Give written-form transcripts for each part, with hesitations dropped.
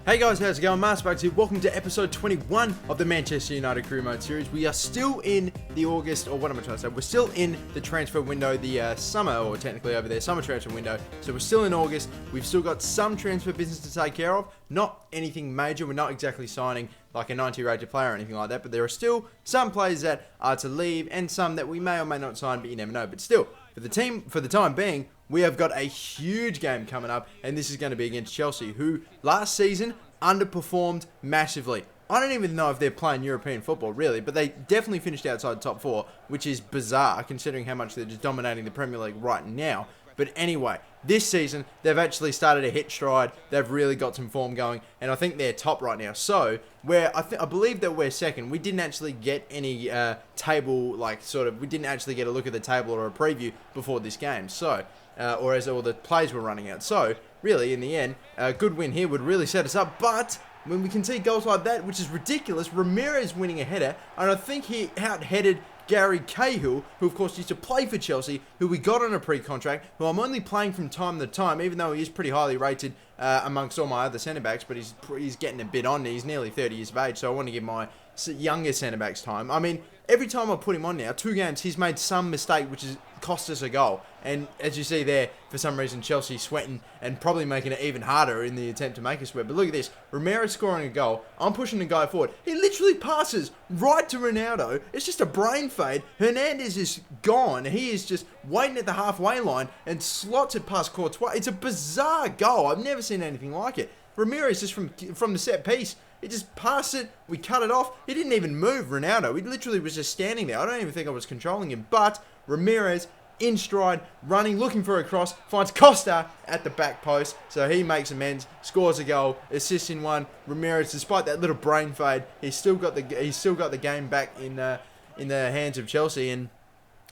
Hey guys, how's it going? MasterBucks here. Welcome to episode 21 of the Manchester United Career Mode series. We are still in the August, or what am I trying to say? We're still in the transfer window, the summer, or technically over there, summer transfer window. So we're still in August. We've still got some transfer business to take care of. Not anything major. We're not exactly signing like a 90 rated player or anything like that. But there are still some players that are to leave and some that we may or may not sign, but you never know. But still, for the time being, we have got a huge game coming up, and this is going to be against Chelsea, who last season underperformed massively. I don't even know if they're playing European football, really, but they definitely finished outside the top 4, which is bizarre, considering how much they're just dominating the Premier League right now. But anyway, this season, they've actually started to hit stride. They've really got some form going, and I think they're top right now. So, I believe that we're second. We didn't actually get any table, we didn't actually get a look at the table or a preview before this game. So, or as all the plays were running out. So, really, in the end, a good win here would really set us up. But when we can see goals like that, which is ridiculous, Ramirez winning a header, and I think he out-headed Gary Cahill, who of course used to play for Chelsea, who we got on a pre-contract, who I'm only playing from time to time, even though he is pretty highly rated amongst all my other centre-backs, but he's getting a bit on. He's nearly 30 years of age, so I want to give my younger centre-backs time. I mean, every time I put him on now, 2 games, he's made some mistake, which has cost us a goal. And as you see there, for some reason, Chelsea sweating and probably making it even harder in the attempt to make us sweat. But look at this. Ramirez scoring a goal. I'm pushing the guy forward. He literally passes right to Ronaldo. It's just a brain fade. Hernandez is gone. He is just waiting at the halfway line and slots it past Courtois. It's a bizarre goal. I've never seen anything like it. Ramirez just from the set piece. He just passed it. We cut it off. He didn't even move Ronaldo. He literally was just standing there. I don't even think I was controlling him. But Ramirez in stride, running, looking for a cross, finds Costa at the back post, so he makes amends, scores a goal, assists in one. Ramirez, despite that little brain fade, he's still got the game back in the hands of Chelsea, and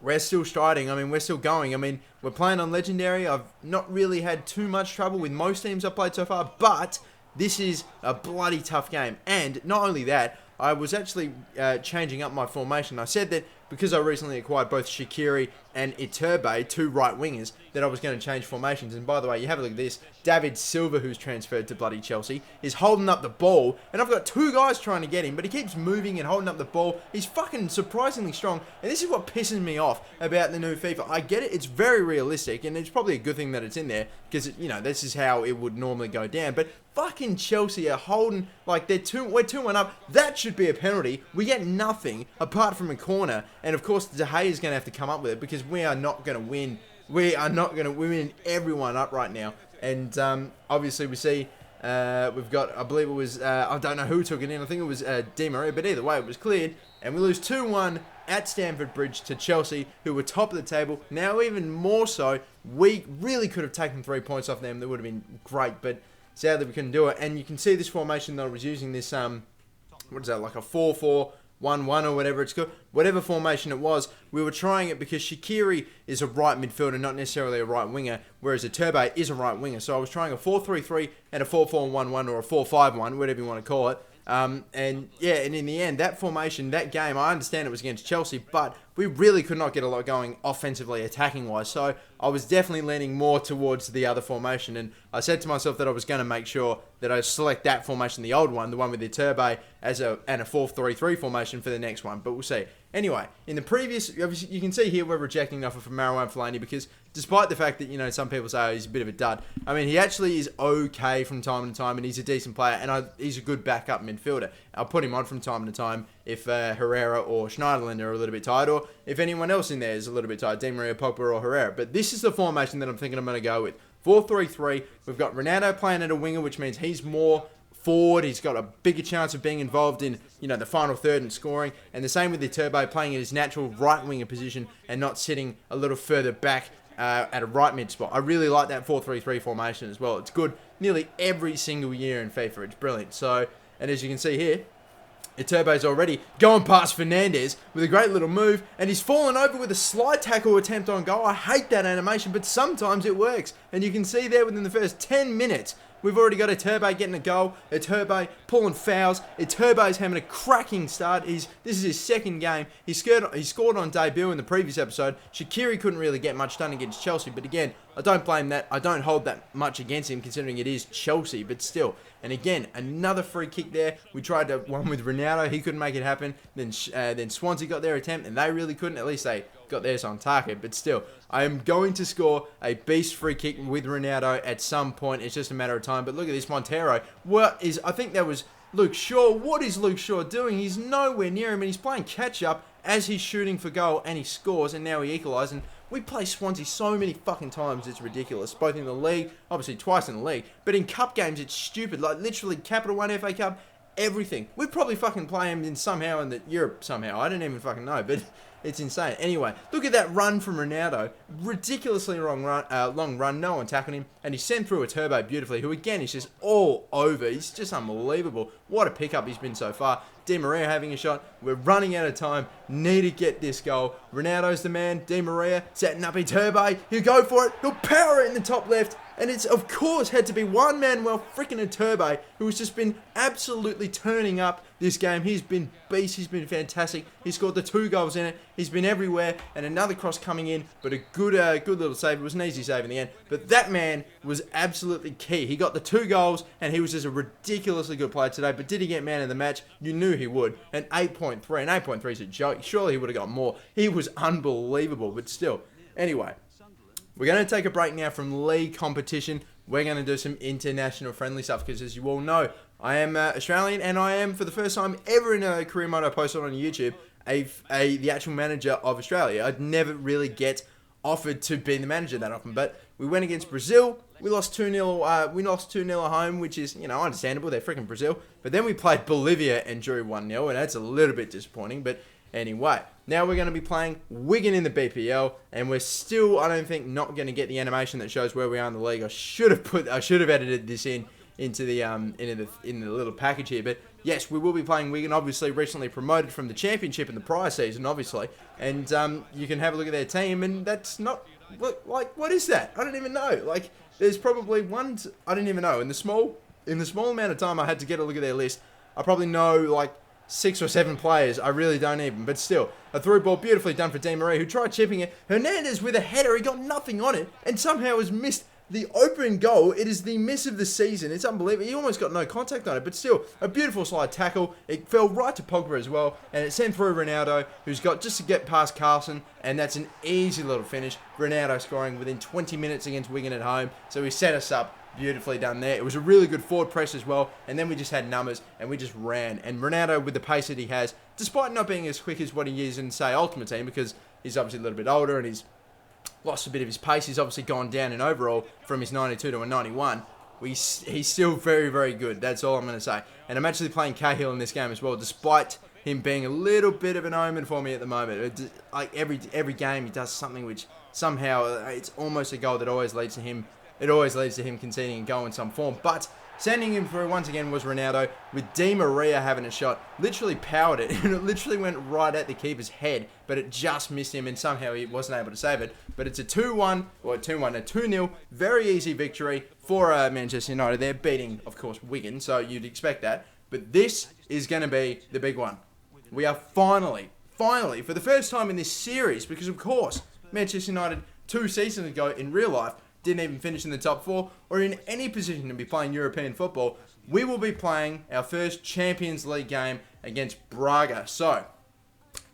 we're still striding. I mean, we're still going. I mean, we're playing on Legendary. I've not really had too much trouble with most teams I've played so far, but this is a bloody tough game. And not only that, I was actually changing up my formation. I said that because I recently acquired both Shaqiri and Iturbe, 2 right wingers, that I was going to change formations. And by the way, you have a look at this. David Silva, who's transferred to bloody Chelsea, is holding up the ball. And I've got 2 guys trying to get him, but he keeps moving and holding up the ball. He's fucking surprisingly strong. And this is what pisses me off about the new FIFA. I get it. It's very realistic. And it's probably a good thing that it's in there. Because, you know, this is how it would normally go down. But fucking Chelsea are holding, like, we're 2-1 up. That should be a penalty. We get nothing apart from a corner. And of course, De Gea is going to have to come up with it because we are not going to win. We are not going to win everyone up right now. And obviously, we see we've got, I believe it was, I don't know who took it in. I think it was Di Maria. But either way, it was cleared. And we lose 2-1 at Stamford Bridge to Chelsea, who were top of the table. Now, even more so, we really could have taken 3 points off them. That would have been great. But sadly, we couldn't do it. And you can see this formation that I was using, this, what is that, like a 4-4-1-1 or whatever it's called. Whatever formation it was, we were trying it because Shaqiri is a right midfielder, not necessarily a right winger, whereas Iturbe is a right winger. So I was trying a 4-3-3 and a 4-4-1-1 or a 4-5-1, whatever you want to call it. And in the end, that formation, that game, I understand it was against Chelsea, but we really could not get a lot going offensively, attacking-wise. So I was definitely leaning more towards the other formation. And I said to myself that I was going to make sure that I select that formation, the old one, the one with the Iturbe, and a 4-3-3 formation for the next one. But we'll see. Anyway, in the previous, you can see here we're rejecting an offer from Marouane Fellaini because despite the fact that, you know, some people say he's a bit of a dud, I mean, he actually is okay from time to time and he's a decent player and he's a good backup midfielder. I'll put him on from time to time if Herrera or Schneiderlin are a little bit tired, or if anyone else in there is a little bit tired, Di Maria, Pogba or Herrera. But this is the formation that I'm thinking I'm going to go with. 4-3-3. We've got Ronaldo playing at a winger, which means he's more forward. He's got a bigger chance of being involved in, you know, the final third and scoring. And the same with Iturbe playing in his natural right winger position and not sitting a little further back at a right mid spot. I really like that 4-3-3 formation as well. It's good nearly every single year in FIFA. It's brilliant. So, and as you can see here, Iturbe's already going past Fernandez with a great little move, and he's fallen over with a slide tackle attempt on goal. I hate that animation, but sometimes it works. And you can see there within the first 10 minutes, We've already got a Turbo getting a goal, a Turbo pulling fouls, a Turbo's having a cracking start. This is his second game. He scored on debut in the previous episode. Shaqiri couldn't really get much done against Chelsea, but again, I don't blame that. I don't hold that much against him considering it is Chelsea, but still. And again, another free kick there. We tried one with Ronaldo. He couldn't make it happen. Then Swansea got their attempt, and they really couldn't. At least they got theirs on target. But still, I am going to score a beast free kick with Ronaldo at some point. It's just a matter of time. But look at this Montero. I think that was Luke Shaw. What is Luke Shaw doing? He's nowhere near him, and he's playing catch-up as he's shooting for goal, and he scores, and now he equalises. And we play Swansea so many fucking times, it's ridiculous. Both in the league, obviously twice in the league, but in cup games, it's stupid. Like, literally, Capital One, FA Cup, everything. We'd probably fucking play him in the Europe somehow. I don't even fucking know, but it's insane. Anyway, look at that run from Ronaldo. Ridiculously long run, no one tackled him, and he sent through a Turbo beautifully, who again is just all over. He's just unbelievable. What a pickup he's been so far. Di Maria having a shot. We're running out of time. Need to get this goal. Ronaldo's the man. Di Maria setting up a Turbo. He'll go for it. He'll power it in the top left. And it's, of course, had to be one man, well, freaking a Turbo, who has just been absolutely turning up this game. He's been beast. He's been fantastic. He scored the 2 goals in it. He's been everywhere. And another cross coming in, but a good little save. It was an easy save in the end. But that man was absolutely key. He got the 2 goals, and he was just a ridiculously good player today. But did he get man of the match? You knew he would. An 8.3. And 8.3 is a joke. Surely he would have got more. He was unbelievable, but still. Anyway. We're going to take a break now from league competition. We're going to do some international friendly stuff because, as you all know, I am Australian, and I am, for the first time ever in a career mode I posted on YouTube, the actual manager of Australia. I'd never really get offered to be the manager that often, but we went against Brazil. We lost 2-0. We lost 2-0 at home, which is, understandable. They're freaking Brazil. But then we played Bolivia and drew 1-0, and that's a little bit disappointing. But anyway, now we're going to be playing Wigan in the BPL, and we're still, I don't think, not going to get the animation that shows where we are in the league. I should have edited this into the in the little package here. But yes, we will be playing Wigan. Obviously, recently promoted from the Championship in the prior season, obviously, and you can have a look at their team, and that's not what is that? I don't even know. Like, there's probably ones I didn't even know in the small amount of time I had to get a look at their list. I probably know like 6 or 7 players. I really don't even. But still, a through ball beautifully done for Di Maria, who tried chipping it. Hernandez with a header. He got nothing on it and somehow has missed the open goal. It is the miss of the season. It's unbelievable. He almost got no contact on it. But still, a beautiful slide tackle. It fell right to Pogba as well. And it sent through Ronaldo, who's got just to get past Carlson. And that's an easy little finish. Ronaldo scoring within 20 minutes against Wigan at home. So he set us up. Beautifully done there. It was a really good forward press as well. And then we just had numbers and we just ran. And Ronaldo, with the pace that he has, despite not being as quick as what he is in, say, Ultimate Team, because he's obviously a little bit older and he's lost a bit of his pace. He's obviously gone down in overall from his 92 to a 91. He's still very, very good. That's all I'm going to say. And I'm actually playing Cahill in this game as well, despite him being a little bit of an omen for me at the moment. Like every game, he does something which somehow it's almost a goal that always leads to him. It always leads to him conceding a goal in some form. But sending him through once again was Ronaldo, with Di Maria having a shot. Literally powered it, and it literally went right at the keeper's head, but it just missed him, and somehow he wasn't able to save it. But it's a 2-1, or a 2-0, very easy victory for Manchester United. They're beating, of course, Wigan, so you'd expect that. But this is going to be the big one. We are finally, for the first time in this series, because of course, Manchester United 2 seasons ago in real life, didn't even finish in the top 4 or in any position to be playing European football. We will be playing our first Champions League game against Braga. So,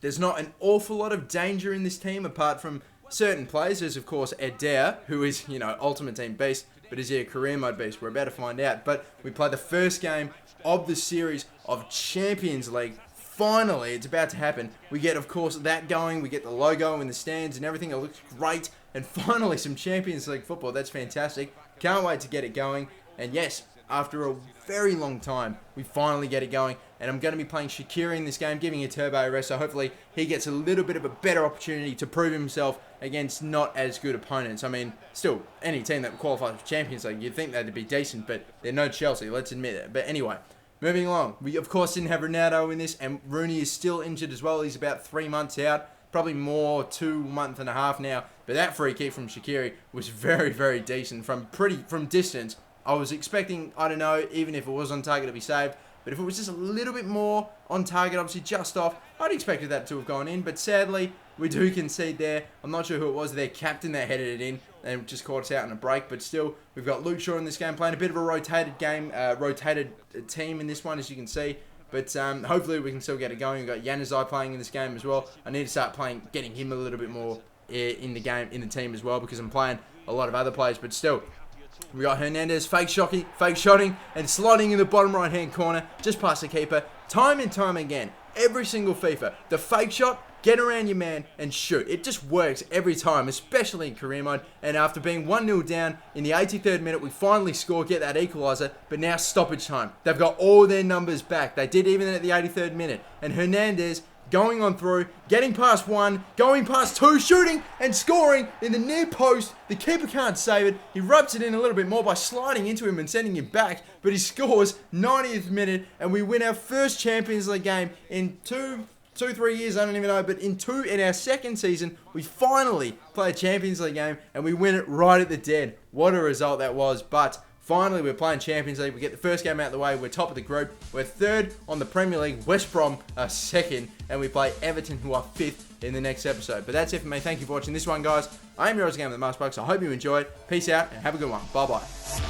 there's not an awful lot of danger in this team apart from certain players. There's, of course, Adair, who is, Ultimate Team beast, but is he a career mode beast? We're about to find out. But we play the first game of the series of Champions League. Finally, it's about to happen. We get, of course, that going. We get the logo in the stands and everything. It looks great. And finally, some Champions League football. That's fantastic. Can't wait to get it going. And yes, after a very long time, we finally get it going. And I'm going to be playing Shaqiri in this game, giving a turbo a rest. So hopefully, he gets a little bit of a better opportunity to prove himself against not as good opponents. I mean, still, any team that qualifies for Champions League, you'd think that'd be decent. But they're no Chelsea, let's admit it. But anyway, moving along. We, of course, didn't have Ronaldo in this. And Rooney is still injured as well. He's about 3 months out. Probably more, 2 months and a half now. But that free kick from Shaqiri was very, very decent from distance. I was expecting, I don't know, even if it was on target to be saved, but if it was just a little bit more on target, obviously just off, I'd expected that to have gone in. But sadly, we do concede there. I'm not sure who it was, their captain that headed it in and just caught us out in a break. But still, we've got Luke Shaw in this game playing a bit of a rotated game, rotated team in this one, as you can see. But hopefully we can still get it going. We've got Januzaj playing in this game as well. I need to start getting him a little bit more in the game, in the team as well, because I'm playing a lot of other players. But still, we got Hernandez fake shotting, and slotting in the bottom right hand corner, just past the keeper. Time and time again, every single FIFA, the fake shot, get around your man and shoot. It just works every time, especially in career mode. And after being 1-0 down in the 83rd minute, we finally score, get that equaliser. But now stoppage time. They've got all their numbers back. They did even at the 83rd minute. And Hernandez going on through, getting past one, going past two, shooting and scoring in the near post. The keeper can't save it. He rubs it in a little bit more by sliding into him and sending him back, but he scores 90th minute, and we win our first Champions League game in 3 years, I don't even know, but in our second season, we finally play a Champions League game, and we win it right at the dead. What a result that was. But finally, we're playing Champions League. We get the first game out of the way. We're top of the group. We're third on the Premier League. West Brom are second. And we play Everton, who are fifth, in the next episode. But that's it for me. Thank you for watching this one, guys. I am your host, Game of the MasterBucks. I hope you enjoyed. Peace out and have a good one. Bye-bye.